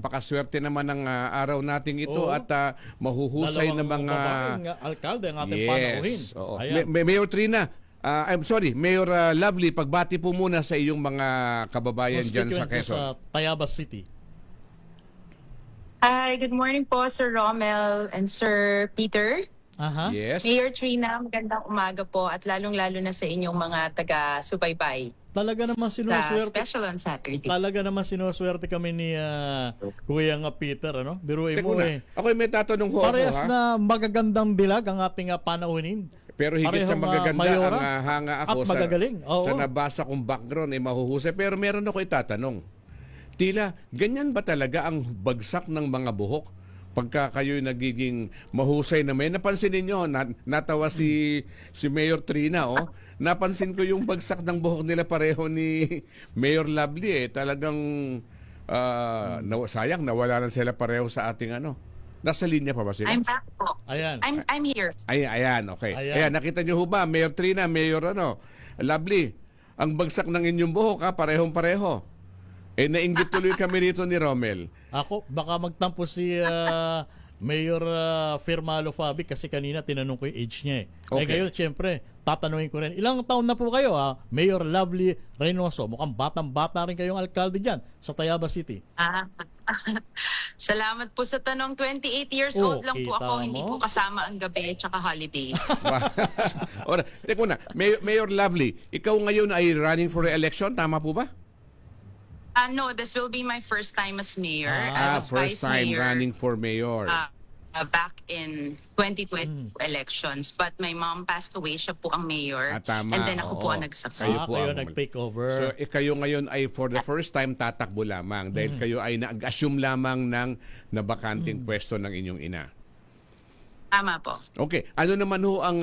napakaswerte naman ng araw nating ito Oo. at mahuhusay na Dalawang mga babaeng alkalde ang ating panauhin. Oo. Ayan. Mayor Trina, I'm sorry, Mayor Lovely, pagbati po muna sa iyong mga kababayan dyan sa Constituent po Quezon. sa Tayabas City. Hi, good morning po Sir Romel and Sir Peter. Aha. Yes. Mayor Trina, magandang umaga po at lalong-lalo na sa inyong mga taga-subaybay Talaga naman sa sinuswerte. special on Saturday. Talaga naman sinuswerte kami ni Kuya nga Peter, ano? Biruin Teka mo na, eh. ako may tatanong ho Parehas ako, ha? na magagandang bilag ang ating panauhin. Pero higit sa Parehong, magaganda, mayora ang hanga ako at magagaling. Oo. sa nabasa kong background ay mahuhusay. Pero meron ako itatanong. Tila, ganyan ba talaga ang bagsak ng mga buhok? Pagka kayo'y nagiging mahusay na may napansin ninyo, natawa si Mayor Trina, oh. Napansin ko yung bagsak ng buhok nila pareho ni Mayor Lovely, eh. Talagang sayang, nawala na sila pareho sa ating ano. Nasa linya pa ba sila? I'm back po. Ayan. I'm here. Ayan, okay. Ayan. Ayan, nakita niyo ho ba, Mayor Trina, Mayor Lovely, ang bagsak ng inyong buhok, parehong-pareho. Nainggit tuloy kami rito ni Romel. Ako, baka magtampo si Mayor Firmalo Fabi kasi kanina tinanong ko yung age niya eh. Okay. Ngayon, siyempre, tatanungin ko rin, ilang taon na po kayo Mayor Lovely Reynoso? Mukhang batang-bata rin kayong alkalde dyan sa Tayabas City. Salamat po sa tanong. 28 years Oh, old lang po kita ako. Hindi mo. po kasama ang gabi at saka holidays. Ora, teka na, Mayor Lovely, ikaw ngayon ay running for re-election, tama po ba? No, this will be my first time as mayor. I was First vice time mayor running for mayor. back in 2020 elections. But my mom passed away. Siya po ang mayor. Tama, And then ako po oo. ang nagsucceed. Kayo po kayo ang- nag-take over. So, kayo ngayon ay for the first time tatakbo lamang dahil kayo ay nag-assume lamang ng nabakanting pwesto ng inyong ina. Tama po. Okay, ano naman ho ang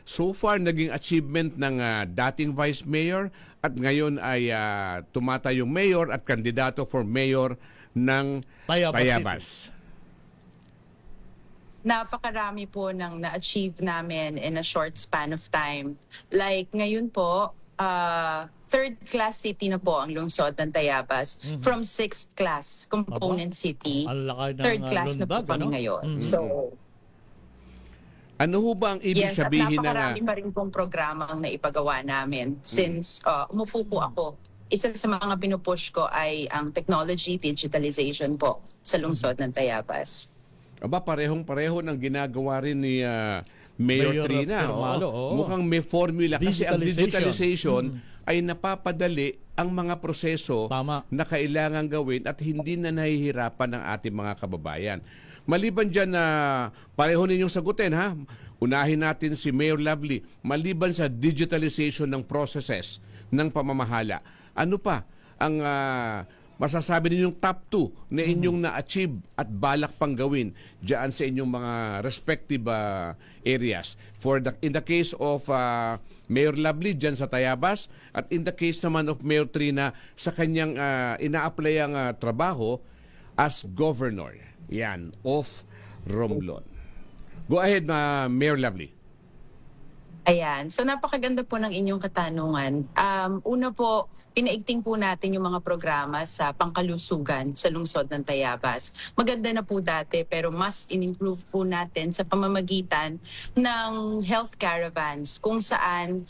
so far naging achievement ng dating Vice Mayor at ngayon ay tumatayong mayor at kandidato for mayor ng Tayabas Tayabas? Napakarami po ng na-achieve namin in a short span of time. Like ngayon po, third class city na po ang lungsod ng Tayabas. From sixth class component city, Ang laki ng third class na po lundag, kami ano? ngayon. So, Ano ho ba ang ibig yes, at sabihin ng napakarami pa rin pong programa ang naipagawa namin. Since umupo po ako, isa sa mga pinupush ko ay ang technology digitalization po sa lungsod ng Tayabas. Aba, parehong-pareho ng ginagawa rin ni Mayor Mayor Trina. Firmalo, oo. Mukhang may formula kasi ang Digitalization. digitalization ay napapadali ang mga proseso Tama. na kailangan gawin at hindi na nahihirapan ng ating mga kababayan. Maliban dyan na pareho ninyong sagutin, ha? Unahin natin si Mayor Lovely. Maliban sa digitalization ng processes ng pamamahala, ano pa ang masasabi ninyong top 2 na inyong na-achieve at balak pang gawin dyan sa inyong mga respective areas? In the case of Mayor Lovely dyan sa Tayabas at in the case naman of Mayor Trina sa kanyang ina-apply ang trabaho as governor. Yan, of Romblon. Go ahead, Mayor Lovely. Ayan. So napakaganda po ng inyong katanungan. Una po, pinaigting po natin yung mga programa sa pangkalusugan sa lungsod ng Tayabas. Maganda na po dati pero mas in-improve po natin sa pamamagitan ng health caravans kung saan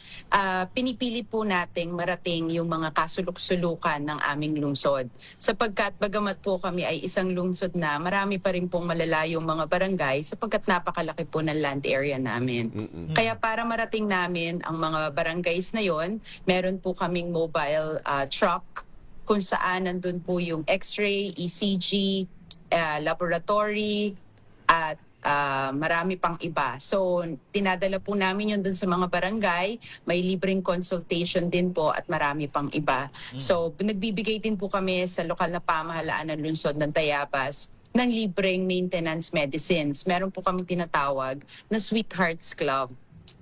pinipilit po nating marating yung mga kasulok-sulukan ng aming lungsod. Sapagkat bagamat po kami ay isang lungsod na marami pa rin pong malalayong mga barangay sapagkat napakalaki po ng land area namin. Kaya para marating namin ang mga barangays na yon, meron po kaming mobile truck kung saan nandun po yung X-ray, ECG, laboratory, at marami pang iba. So, tinadala po namin yun dun sa mga barangay. May libreng consultation din po at marami pang iba. So, nagbibigay din po kami sa lokal na pamahalaan ng lungsod ng Tayabas ng libreng maintenance medicines. Meron po kami tinatawag na Sweethearts Club.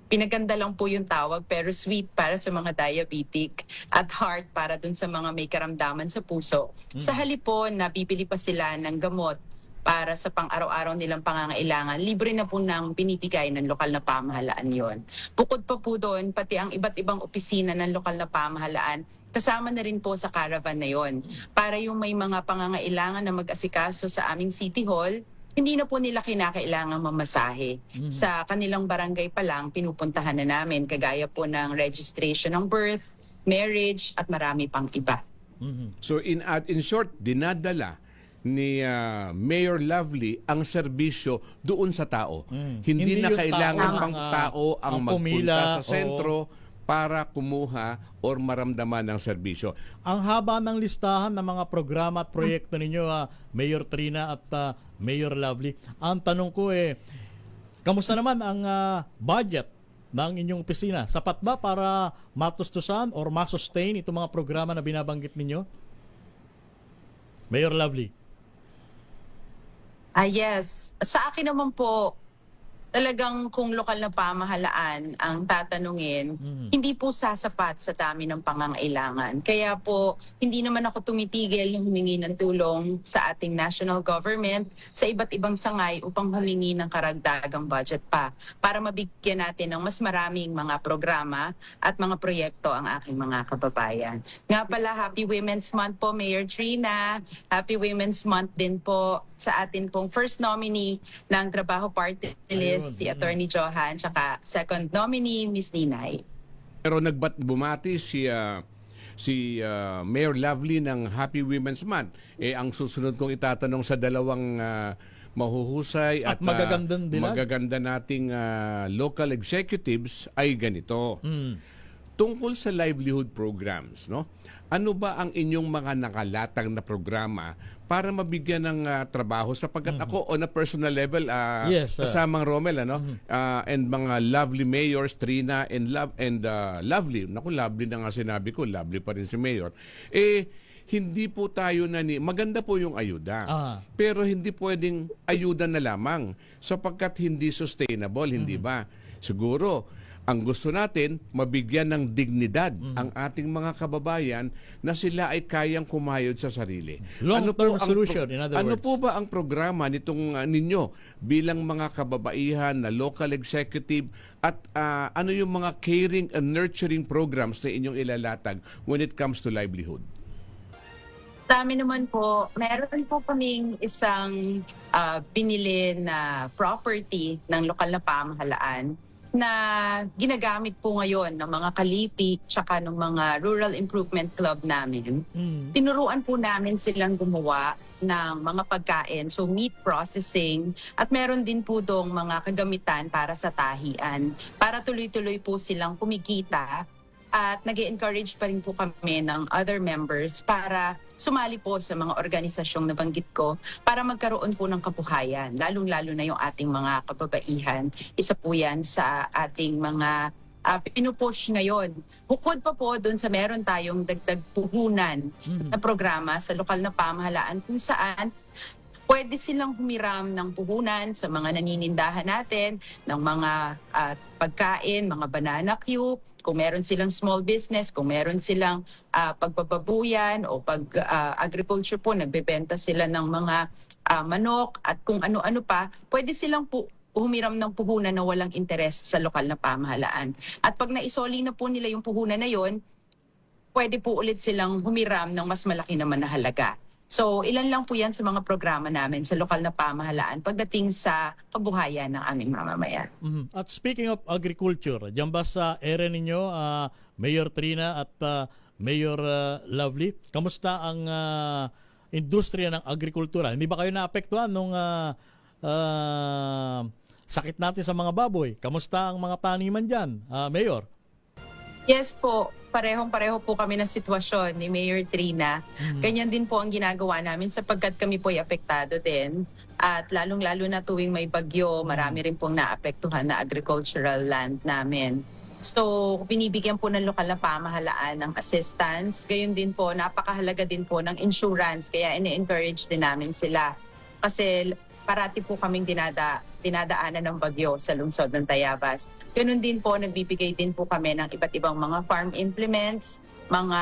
Pinaganda lang po yung tawag pero sweet para sa mga diabetic at heart para dun sa mga may karamdaman sa puso. Sa halip po, nabibili pa sila ng gamot para sa pang-araw-araw nilang pangangailangan, libre na po nang binibigay ng lokal na pamahalaan yon. Bukod pa po doon, pati ang iba't ibang opisina ng lokal na pamahalaan, kasama na rin po sa caravan na yon. Para yung may mga pangangailangan na mag-asikaso sa aming City Hall, hindi na po nila kinakailangan mamasahe. Sa kanilang barangay pa lang, pinupuntahan na namin, kagaya po ng registration ng birth, marriage, at marami pang iba. So in short, dinadala ni Mayor Lovely ang serbisyo doon sa tao. Hindi Hindi na yung kailangan tao pang tao ang ang magpunta pumila, sa sentro para kumuha or maramdaman ng serbisyo. Ang haba ng listahan ng mga programa at proyekto ninyo, Mayor Trina at Mayor Lovely. Ang tanong ko kamusta naman ang budget ng inyong opisina? Sapat ba para matustusan or masustain itong mga programa na binabanggit ninyo? Mayor Lovely. Yes. Sa akin naman po, talagang kung lokal na pamahalaan ang tatanungin, hindi po sasapat sa dami ng pangangailangan. Kaya po, hindi naman ako tumitigil ng humingi ng tulong sa ating national government sa iba't ibang sangay upang humingi ng karagdagang budget pa para mabigyan natin ng mas maraming mga programa at mga proyekto ang aking mga kababayan. Nga pala, Happy Women's Month po, Mayor Trina. Happy Women's Month din po sa atin pong first nominee ng Trabaho Party List, si Attorney Johan, tsaka second nominee, Miss Ninay. Pero bumati si Mayor Lovely ng Happy Women's Month. Ang susunod kong itatanong sa dalawang mahuhusay at magaganda nating local executives ay ganito. Tungkol sa livelihood programs, no? Ano ba ang inyong mga nakalatag na programa para mabigyan ng trabaho sapagkat ako on a personal level kasamang Romel and mga lovely mayors Trina and Lovely. Naku, Lovely na nga sinabi ko, Lovely pa rin si Mayor. Hindi po tayo maganda po yung ayuda. Pero hindi pwedeng ayuda na lamang sapagkat hindi sustainable, hindi ba? Siguro ang gusto natin, mabigyan ng dignidad ang ating mga kababayan na sila ay kayang kumayod sa sarili. Long-term solution, in other words. Ano po ba ang programa nitong ninyo bilang mga kababaihan na local executive at ano yung mga caring and nurturing programs na inyong ilalatag when it comes to livelihood? Sa amin naman po, meron po kaming isang binili na property ng lokal na pamahalaan na ginagamit po ngayon ng mga kalipi tsaka ng mga Rural Improvement Club namin. Tinuruan po namin silang gumawa ng mga pagkain, so meat processing, at meron din po dong mga kagamitan para sa tahian, para tuloy-tuloy po silang kumikita. At nag-encourage pa rin po kami ng other members para sumali po sa mga organisasyong nabanggit ko para magkaroon po ng kabuhayan, lalong-lalo na yung ating mga kababaihan. Isa po yan sa ating mga pinupush ngayon. Bukod pa po doon sa meron tayong dagdag puhunan na programa sa lokal na pamahalaan kung saan pwede silang humiram ng puhunan sa mga naninindahan natin, ng mga pagkain, mga banana cue, kung meron silang small business, kung meron silang pagbababuyan o agriculture po, nagbebenta sila ng mga manok at kung ano-ano pa, pwede silang humiram ng puhunan na walang interest sa lokal na pamahalaan. At pag naisoli na po nila yung puhunan na yon, pwede po ulit silang humiram ng mas malaki naman na halaga. So, ilan lang po yan sa mga programa namin sa lokal na pamahalaan pagdating sa kabuhayan ng aming mamamayan. At speaking of agriculture, dyan ba sa area ninyo, Mayor Trina at Mayor Lovely, kamusta ang industriya ng agrikultura? Hindi ba kayo naapektuhan nung sakit natin sa mga baboy? Kamusta ang mga taniman dyan, Mayor? Yes po, parehong-pareho po kami ng sitwasyon ni Mayor Trina. Ganyan din po ang ginagawa namin sapagkat kami po ay apektado din. At lalong-lalo na tuwing may bagyo, marami rin pong naapektuhan na agricultural land namin. So, binibigyan po ng lokal na pamahalaan ng assistance. Gayon din po, napakahalaga din po ng insurance. Kaya ini-encourage din namin sila. Kasi parati po kaming dinadaanan ng bagyo sa lungsod ng Tayabas. Ganun din po, nagbibigay din po kami ng iba't ibang mga farm implements, mga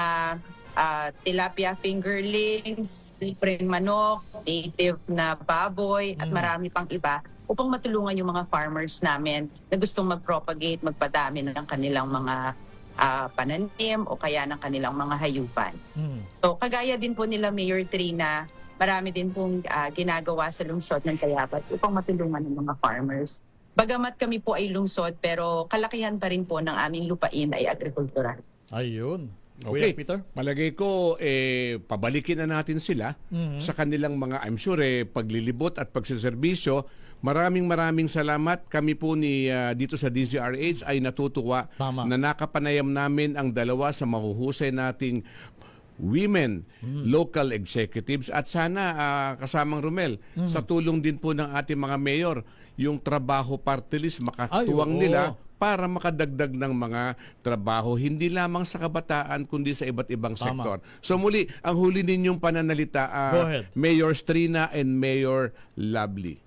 tilapia fingerlings, libreng manok, native na baboy, at marami pang iba upang matulungan yung mga farmers namin na gustong mag-propagate, magpadami ng kanilang mga pananim o kaya ng kanilang mga hayupan. So kagaya din po nila Mayor Trina, marami din pong ginagawa sa lungsod ng Tayabas upang matulungan ng mga farmers. Bagamat kami po ay lungsod, pero kalakihan pa rin po ng aming lupain ay agrikultural. Ayun. Okay, Kuya Peter? malagay ko, pabalikin na natin sila sa kanilang mga, I'm sure, paglilibot at pagsiservisyo. Maraming salamat. Kami po dito sa DZRH ay natutuwa Tama. na nakapanayam namin ang dalawa sa mahuhusay nating women local executives, at sana kasamang Romel, sa tulong din po ng ating mga mayor, yung trabaho party list makatuwang oo. nila para makadagdag ng mga trabaho, hindi lamang sa kabataan, kundi sa iba't ibang Tama. sektor. So muli, ang huli ninyong pananalita, Go ahead. Mayor Strina and Mayor Lovely.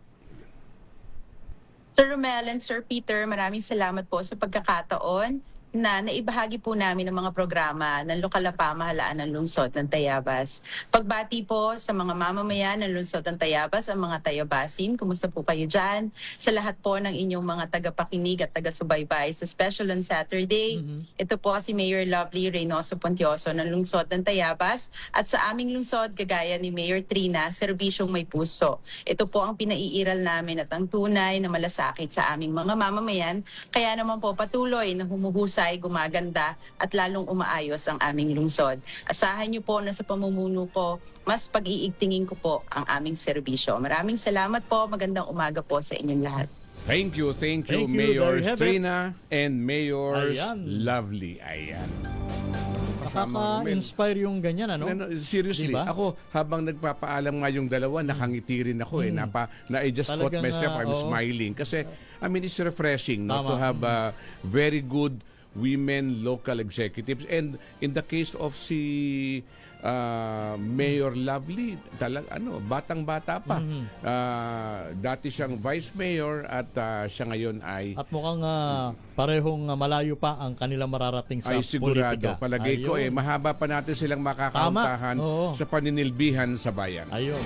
Sir Romel and Sir Peter, maraming salamat po sa pagkakataon na naibahagi po namin ang mga programa ng lokal na pamahalaan ng lungsod ng Tayabas. Pagbati po sa mga mamamayan ng lungsod ng Tayabas, ang mga Tayabasin, kumusta po kayo dyan? Sa lahat po ng inyong mga tagapakinig at taga-subaybay sa Special on Saturday. Ito po si Mayor Lovely Reynoso Pontioso ng lungsod ng Tayabas, at sa aming lungsod, kagaya ni Mayor Trina, serbisyong may puso. Ito po ang pinaiiral namin at ang tunay na malasakit sa aming mga mamamayan, kaya naman po patuloy na humuhusay, gumaganda at lalong umaayos ang aming lungsod. Asahan niyo po na sa pamumuno ko, mas pag-iigtingin ko po ang aming serbisyo. Maraming salamat po. Magandang umaga po sa inyong lahat. Thank you, Thank you. Mayor There you have it. Strina and Mayor Ayan. Lovely. Ayan. Kasamang Romel. Nakaka-inspire yung ganyan, ano? Seriously, Diba? ako habang nagpapaalam nga yung dalawa, nakangiti rin ako I just caught Talagang, myself, I'm oo. smiling. Kasi, I mean, it's refreshing no, Tama. to have very good women local executives. And in the case of si Mayor Lovely, batang-bata pa. Dati siyang vice mayor at siya ngayon ay At mukhang parehong malayo pa ang kanilang mararating sa sigurado. politika. Palagay ko Ayun. mahaba pa natin silang makakauntahan Tama. Oo. sa paninilbihan sa bayan. Ayun.